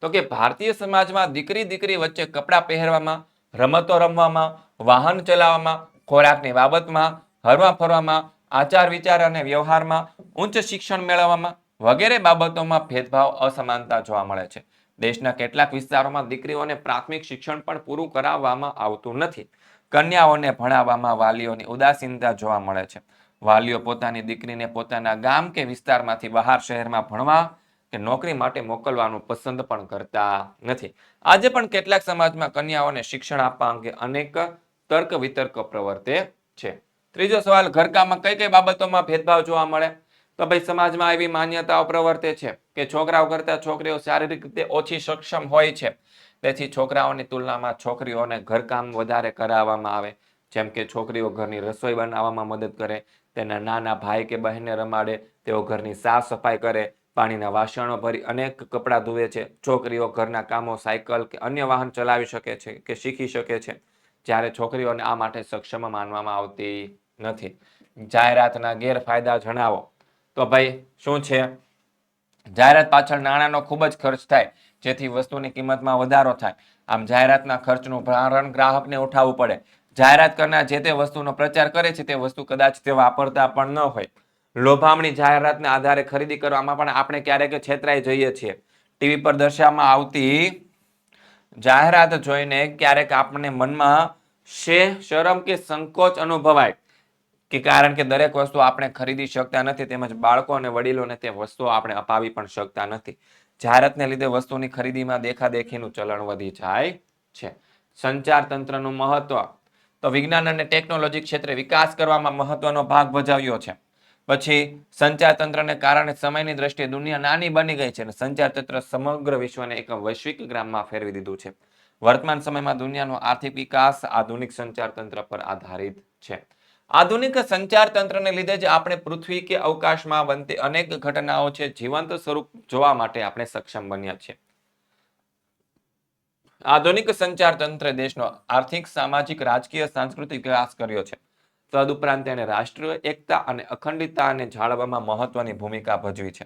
તો કે ભારતીય સમાજમાં દીકરી વચ્ચે કપડાં પહેરવામાં, રમતો રમવામાં, વાહન ચલાવવામાં, ખોરાકની બાબતમાં, હરવા ફરવામાં, આચાર વિચાર અને વ્યવહારમાં, ઉચ્ચ શિક્ષણ મેળવવામાં વગેરે બાબતોમાં ભેદભાવ, અસમાનતા જોવા મળે છે. દેશના કેટલાક વિસ્તારોમાં દીકરીઓને પ્રાથમિક શિક્ષણ પણ પૂરું કરાવવામાં આવતું નથી. કન્યાઓને ભણાવવામાં વાલીઓની ઉદાસીનતા જોવા મળે છે. વાલીઓ પોતાની દીકરીને પોતાના ગામ કે વિસ્તારમાંથી બહાર શહેરમાં ભણવા કે નોકરી માટે મોકલવાનું પસંદ પણ કરતા નથી. આજે પણ કેટલાક સમાજમાં કન્યાઓને શિક્ષણ આપવા અંગે અનેક તર્ક વિતર્ક પ્રવર્તે છે. ત્રીજો સવાલ, ઘરકામમાં કઈ કઈ બાબતોમાં ભેદભાવ જોવા મળે? તો ભાઈ સમાજમાં એવી માન્યતાઓ પ્રવર્તે છે કે છોકરાઓ કરતા છોકરીઓ શારીરિક રીતે ઓછી સક્ષમ હોય છે. તેથી છોકરાઓની તુલનામાં છોકરીઓને ઘરકામ વધારે કરાવવામાં આવે. જેમ કે છોકરીઓ ઘરની રસોઈ બનાવવામાં મદદ કરે, તેના નાના ભાઈ કે બહેનને રમાડે, તેઓ ઘરની સાફ સફાઈ કરે, પાણીના વાસણો ભરી અનેક કપડાં ધુએ છે. છોકરીઓ ઘરના કામો સાયકલ કે અન્ય વાહન ચલાવી શકે છે કે શીખી શકે છે, જ્યારે છોકરીઓને આ માટે સક્ષમ માનવામાં આવતી નથી. જાહેરાતના ગેરફાયદા જણાવો. તો ભાઈ શું છે? જાહેરાત પાછળ નાણાંનો ખૂબ જ ખર્ચ થાય, જેથી વસ્તુની કિંમતમાં વધારો થાય. આમ જાહેરાતના ખર્ચનું ભારણ ગ્રાહકને ઉઠાવવું પડે. જાહેરાત કરનાર જે તે વસ્તુનો પ્રચાર કરે છે તે વસ્તુ કદાચ તે વાપરતા પણ ન હોય. લોભામણી જાહેરાતના આધારે ખરીદી કરવામાં પણ આપણે ક્યારેક છેતરાઈ જઈએ છીએ. ટીવી પર દર્શાવવામાં આવતી જાહેરાત જોઈને ક્યારેક આપણને મનમાં શરમ કે સંકોચ અનુભવાય કે કારણ કે દરેક વસ્તુ આપણે ખરીદી શકતા નથી, તેમજ બાળકો અને વડીલોને તે વસ્તુઓ આપણે અપાવી પણ શકતા નથી. જાહેરાતને લીધે વસ્તુની ખરીદીમાં દેખાદેખીનું ચલણ વધી જાય છે. સંચાર તંત્રનું મહત્વ. તો વિજ્ઞાન અને ટેકનોલોજી ક્ષેત્રે વિકાસ કરવામાં મહત્વનો ભાગ ભજવ્યો છે. પછી સંચાર તંત્રને કારણે સમયની દ્રષ્ટિએ દુનિયા નાની બની ગઈ છે અને સંચાર તંત્ર સમગ્ર વિશ્વને એક વૈશ્વિક ગ્રામમાં ફેરવી દીધું છે. વર્તમાન સમયમાં દુનિયાનો આર્થિક વિકાસ આધુનિક સંચાર તંત્ર પર આધારિત છે. આધુનિક સંચાર તંત્રને લીધે જ આપણે પૃથ્વી કે અવકાશમાં બનતી અનેક ઘટનાઓ છે જીવંત સ્વરૂપ જોવા માટે આપણે સક્ષમ બન્યા છીએ. આધુનિક સંચાર તંત્રે દેશનો આર્થિક, સામાજિક, રાજકીય, સાંસ્કૃતિક વિકાસ કર્યો છે. તદુપરાંત તેને રાષ્ટ્રીય એકતા અને અખંડિતતાને જાળવવામાં મહત્વની ભૂમિકા ભજવી છે.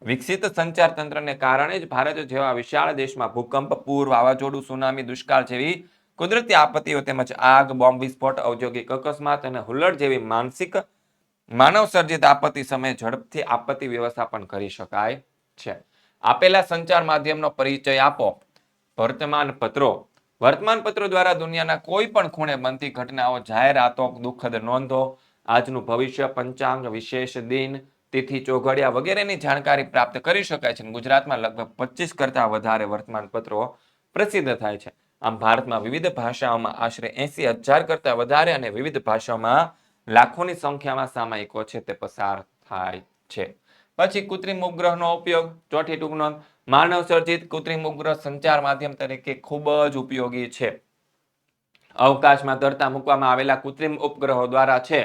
વિકસિત સંચાર તંત્રને કારણે જ ભારત જેવા વિશાળ દેશમાં ભૂકંપ, પૂર, વાવાઝોડું, સુનામી, દુષ્કાળ જેવી કુદરતી આપત્તિઓ તેમજ આગ, બોમ્બ વિસ્ફોટ, ઔદ્યોગિક અકસ્માત અને હુલ્લડ જેવી માનવ સર્જિત આપત્તિ સમયે ઝડપથી આપત્તિ વ્યવસ્થાપન કરી શકાય છે. આપેલા સંચાર માધ્યમનો પરિચય આપો. વર્તમાન પત્રો દ્વારા દુનિયાના કોઈ પણ ખૂણે બનતી ઘટનાઓ, જાહેરાતો, દુઃખદ નોંધો, આજનું ભવિષ્ય, પંચાંગ, વિશેષ દિન, તિથિ, ચોઘડિયા વગેરેની જાણકારી પ્રાપ્ત કરી શકાય છે. ગુજરાતમાં લગભગ 25 કરતા વધારે વર્તમાન પત્રો પ્રસિદ્ધ થાય છે. આમ ભારતમાં વિવિધ ભાષાઓમાં આશરે 80,000 કરતા વધારે અને વિવિધ ભાષાઓમાં લાખોની સંખ્યામાં સામાયિકો છે તે પસાર થાય છે. પછી કૃત્રિમ ઉપગ્રહનો ઉપયોગ. ચોથી ટૂંક નોંધ. માનવ સર્જિત કૃત્રિમ ઉપગ્રહ સંચાર માધ્યમ તરીકે ખૂબ જ ઉપયોગી છે. અવકાશમાં તરતા મૂકવામાં આવેલા કૃત્રિમ ઉપગ્રહો દ્વારા છે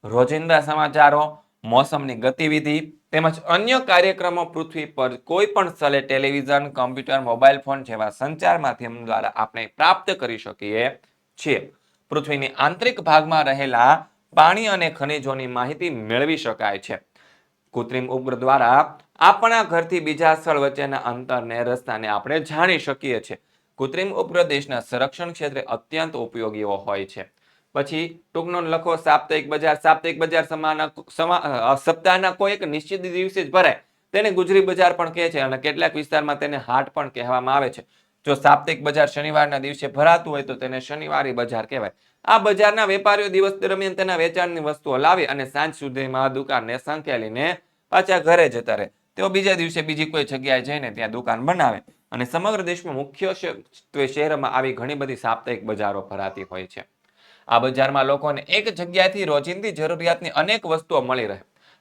રોજિંદા સમાચારો, મોસમની ગતિવિધિ તેમજ અન્ય કાર્યક્રમો પૃથ્વી પર કોઈ પણ સ્થળે ટેલિવિઝન, કમ્પ્યુટર, મોબાઈલ ફોન જેવા સંચાર માધ્યમ દ્વારા આપણે પ્રાપ્ત કરી શકીએ છીએ. પૃથ્વીની આંતરિક ભાગમાં રહેલા પાણી અને ખનિજોની માહિતી મેળવી શકાય છે. કૃત્રિમ ઉપગ્રહ દ્વારા આપણા ઘરથી બીજા સ્થળ વચ્ચેના અંતરને, રસ્તાને આપણે જાણી શકીએ છીએ. કૃત્રિમ ઉપગ્રહ દેશના સંરક્ષણ ક્ષેત્રે અત્યંત ઉપયોગી હોય છે. પછી ટૂંકનો લખો. સાપ્તાહિક બજાર. સાપ્તાહિક બજાર સપ્તાહના કોઈ એક નિશ્ચિત દિવસે જ ભરાય તેને ગુજરી બજાર પણ કહે છે અને કેટલાક વિસ્તારમાં તેને હાટ પણ કહેવામાં આવે છે. જો સાપ્તાહિક બજાર શનિવારના દિવસે ભરાતું હોય તો તેને શનિવારી બજાર કહેવાય. આ બજારના વેપારીઓ દિવસ દરમિયાન તેના વેચાણની વસ્તુઓ લાવી અને સાંજ સુધીમાં દુકાનને સંકેલીને પાછા ઘરે જતા રહે. તેઓ બીજા દિવસે બીજી કોઈ જગ્યાએ જઈને ત્યાં દુકાન બનાવે અને સમગ્ર દેશમાં મુખ્ય શહેરમાં આવી ઘણી બધી સાપ્તાહિક બજારો ભરાતી હોય છે. આ બજારમાં લોકોને એક જગ્યાએથી રોજિંદી જરૂરિયાતની અનેક વસ્તુઓ મળી રહે.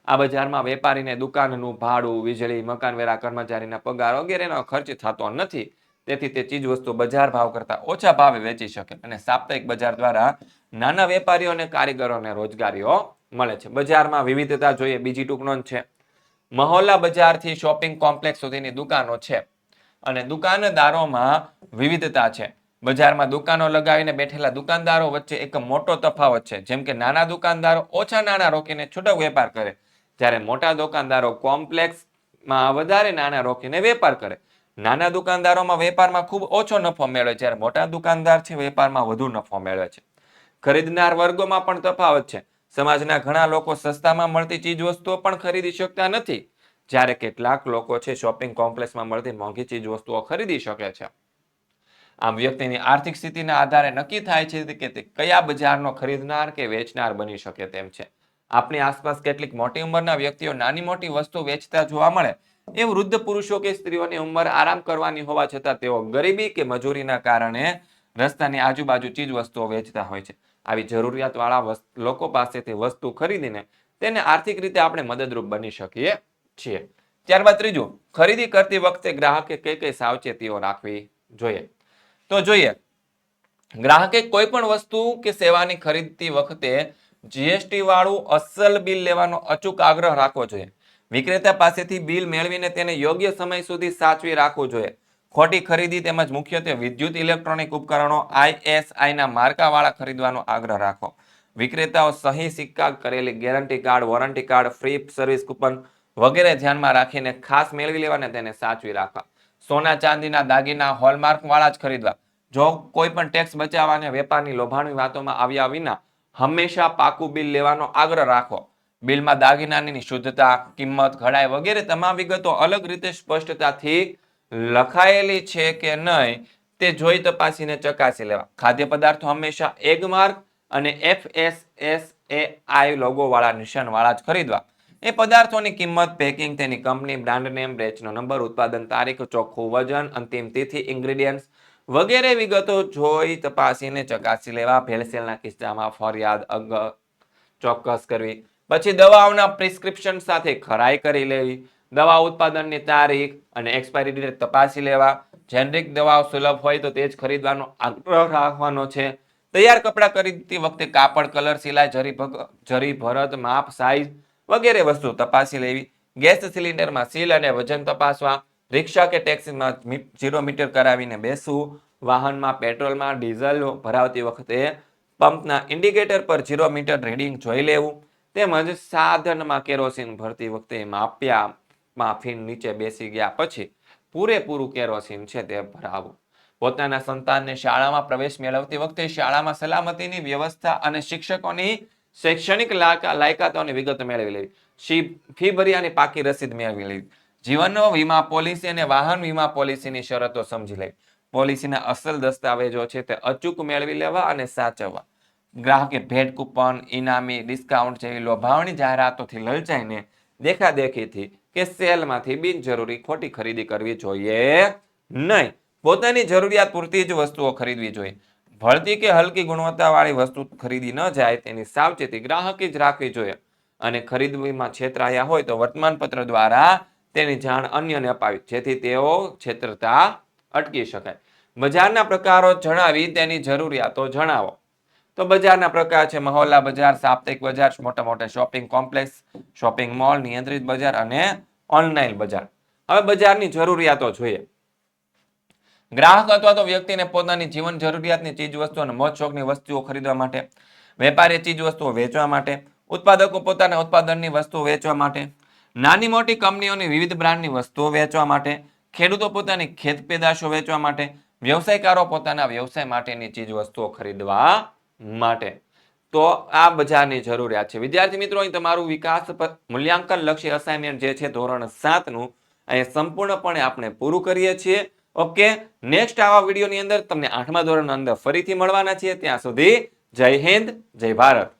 આ બજારમાં વેપારીને દુકાનનું ભાડું, વીજળી, મકાનવેરા, કર્મચારીના પગાર વગેરેનો ખર્ચ થતો નથી. તેથી તે ચીજ વસ્તુ બજાર ભાવ કરતા ઓછા ભાવે વેચી શકે અને સાપ્તાહિક બજાર દ્વારા નાના વેપારીઓ અને કારીગરોને રોજગારીઓ મળે છે. બજારમાં વિવિધતા જોઈએ. બીજી ટૂંક નોંધ છે. મહોલ્લા બજારથી શોપિંગ કોમ્પ્લેક્સ સુધીની દુકાનો છે અને દુકાનદારોમાં વિવિધતા છે. બજારમાં દુકાનો લગાવીને બેઠેલા દુકાનદારો વચ્ચે એક મોટો તફાવત છે. જેમ કે નાના દુકાનદારો ઓછા નાણાં રોકીને છૂટક વેપાર કરે, જ્યારે મોટા દુકાનદારો કોમ્પ્લેક્સમાં વધારે નાણાં રોકીને વેપાર કરે. નાના દુકાનદારોમાં વેપારમાં ખૂબ ઓછો નફો મેળવે, જ્યારે મોટા દુકાનદાર છે વેપારમાં વધુ નફો મેળવે છે. ખરીદનાર વર્ગોમાં પણ તફાવત છે. સમાજના ઘણા લોકો સસ્તામાં મળતી ચીજ વસ્તુઓ પણ ખરીદી શકતા નથી, જ્યારે કેટલાક લોકો છે શોપિંગ કોમ્પ્લેક્સમાં મળતી મોંઘી ચીજ વસ્તુઓ ખરીદી શકે છે. આમ વ્યક્તિની આર્થિક સ્થિતિના આધારે નક્કી થાય છે કે તે કયા બજારનો ખરીદનાર કે વેચનાર બની શકે તેમ છે. આપણી આસપાસ કેટલીક મોટી ઉંમરના વ્યક્તિઓ નાની મોટી વસ્તુ વેચતા જોવા મળે. એ વૃદ્ધ પુરુષો કે સ્ત્રીઓની ઉંમર આરામ કરવાની હોવા છતાં તેઓ ગરીબી કે મજૂરીના કારણે રસ્તાની આજુબાજુ ચીજ વસ્તુઓ વેચતા હોય છે. આવી જરૂરિયાતવાળા લોકો પાસેથી વસ્તુ ખરીદીને તેને આર્થિક રીતે આપણે મદદરૂપ બની શકીએ છીએ. ત્યારબાદ ત્રીજું, ખરીદી કરતી વખતે ગ્રાહકે કઈ કઈ સાવચેતીઓ રાખવી જોઈએ. તો જોઈએ, ગ્રાહકે કોઈ પણ વસ્તુ કે સેવાની ખરીદતી વખતે જીએસટી વાળું અસલ બિલ લેવાનો અચૂક આગ્રહ રાખવો જોઈએ. વિક્રેતા પાસેથી બિલ મેળવીને તેને યોગ્ય સમય સુધી સાચવી રાખવું જોઈએ. ખોટી ખરીદી તેમજ મુખ્યત્વે વિદ્યુત ઇલેક્ટ્રોનિક ઉપકરણો ISIના માર્કાવાળા ખરીદવાનો આગ્રહ રાખો. વિક્રેતાઓ સહી સિક્કા કરેલી guarantee card, warranty card, free service coupon વગેરે ધ્યાનમાં રાખીને ખાસ મેળવી લેવા અને તેને સાચવી રાખવા. સોના ચાંદીના દાગીના હોલમાર્ક વાળા જ ખરીદવા. જો કોઈ પણ ટેક્સ બચાવવા અને વેપારની લોભાણની વાતોમાં આવ્યા વિના હંમેશા પાકું બિલ લેવાનો આગ્રહ રાખો. બિલમાં દાગીનાની શુદ્ધતા, કિંમત, ઘડાઈ વગેરે તમામ વિગતો અલગ રીતે સ્પષ્ટતાથી લખાયેલી છે કે નહીં તે જોઈ તપાસીને ચકાસી લેવા. ખાદ્ય પદાર્થો હંમેશા એગમાર્ક અને FSSAI લોગો વાળા નિશાન વાળા જ ખરીદવા. એ પદાર્થોની કિંમત, પેકિંગ, તેની કંપની, બ્રાન્ડ નેમ, બેચનો નંબર, ઉત્પાદન તારીખ, ચોખ્ખું વજન, અંતિમ તિથિ, ઇન્ગ્રેડિયન્ટ્સ વગેરે વિગતો જોઈ તપાસીને ચકાસી લેવા. ભેળસેળના કિસ્સામાં ફરિયાદ ચોક્કસ કરવી. પછી દવાઓના પ્રિસ્ક્રિપ્શન સાથે ખરાઈ કરી લેવી. દવા ઉત્પાદનની તારીખ અને એક્સપાયરી ડેટ તપાસી લેવા. જેનરિક દવાઓ સુલભ હોય તો તે જ ખરીદવાનો આગ્રહ રાખવાનો છે. તૈયાર કપડાં ખરીદતી વખતે કાપડ, કલર, સિલાઈ, જરી ભરત, માપ, સાઈઝ વગેરે વસ્તુ તપાસી લેવી. ગેસ સિલિન્ડરમાં સીલ અને વજન તપાસવા. રિક્ષા કે ટેક્સીમાં 0 મીટર કરાવીને બેસવું. વાહનમાં પેટ્રોલમાં ડીઝલ ભરાવતી વખતે પંપના ઇન્ડિકેટર પર 0 મીટર રીડિંગ જોઈ લેવું. તેમજ સાધનમાં કેરોસીન ભરતી વખતે માફીન નીચે બેસી ગયા પછી પૂરેપૂરું કેરોસીન છે તે ભરાવવું. પોતાના સંતાનને શાળામાં પ્રવેશ મેળવતી વખતે શાળામાં સલામતીની વ્યવસ્થા અને શિક્ષકોની શૈક્ષણિક લાયકાતોની વિગત મેળવી લેવી. ફી ભર્યાની પાકી રસીદ મેળવી લેવી. જીવન વીમા પોલિસી અને વાહન વીમા પોલિસીની શરતો સમજી લેવી. પોલિસીના અસલ દસ્તાવેજો છે તે અચૂક મેળવી લેવા અને સાચવવા. ગ્રાહકે ભેટ કૂપન, ઇનામી, ડિસ્કાઉન્ટ જેવી લોભાવણી જાહેરાતોથી લલચાઈને દેખાદેખીથી કે સેલમાંથી બિનજરૂરી ખોટી ખરીદી કરવી જોઈએ નહીં. પોતાની જરૂરિયાત પૂરતી જ વસ્તુઓ ખરીદવી જોઈએ. ભળતી કે હલકી ગુણવત્તાવાળી વસ્તુ ખરીદી ન જાય તેની સાવચેતી ગ્રાહકે જ રાખવી જોઈએ. અને ખરીદવીમાં છેતરાયા હોય તો વર્તમાનપત્ર દ્વારા તેની જાણ અન્યને અપાવી જેથી તેઓ છેતરતા અટકી શકાય. બજારના પ્રકારો જણાવી તેની જરૂરિયાતો જણાવો. તો બજારના પ્રકાર છે મહોલ્લા બજાર, સાપ્તાહિક બજાર, મોટા મોટા શોપિંગ કોમ્પ્લેક્સ, શોપિંગ મોલ, નિયંત્રિત બજાર અને ઓનલાઈન બજાર. હવે બજારની જરૂરિયાતો જોઈએ. ગ્રાહક અથવા તો વ્યક્તિને પોતાની જીવન જરૂરિયાતની ચીજ વસ્તુઓ અને મોજ શોખની વસ્તુઓ ખરીદવા માટે. વેપારી ચીજ વસ્તુઓ વેચવા માટે. ઉત્પાદકો પોતાના ઉત્પાદનની વસ્તુઓ વેચવા માટે. નાની મોટી કંપનીઓની વિવિધ બ્રાન્ડની વસ્તુઓ વેચવા માટે. ખેડૂતો પોતાની ખેત પેદાશો વેચવા માટે. વ્યવસાયકારો પોતાના વ્યવસાય માટેની ચીજ વસ્તુઓ ખરીદવા માટે. તો આ બજારની જરૂરિયાત છે. વિદ્યાર્થી મિત્રો, અહીં તમારું વિકાસ મૂલ્યાંકન લક્ષી અસાઇનમેન્ટ જે છે ધોરણ 7 નું અહીં સંપૂર્ણપણે આપણે પૂરું કરીએ છીએ. ઓકે, નેક્સ્ટ આવા વિડીયોની અંદર તમને 8મા ધોરણના અંદર ફરીથી મળવાના છીએ. ત્યાં સુધી જય હિન્દ, જય ભારત.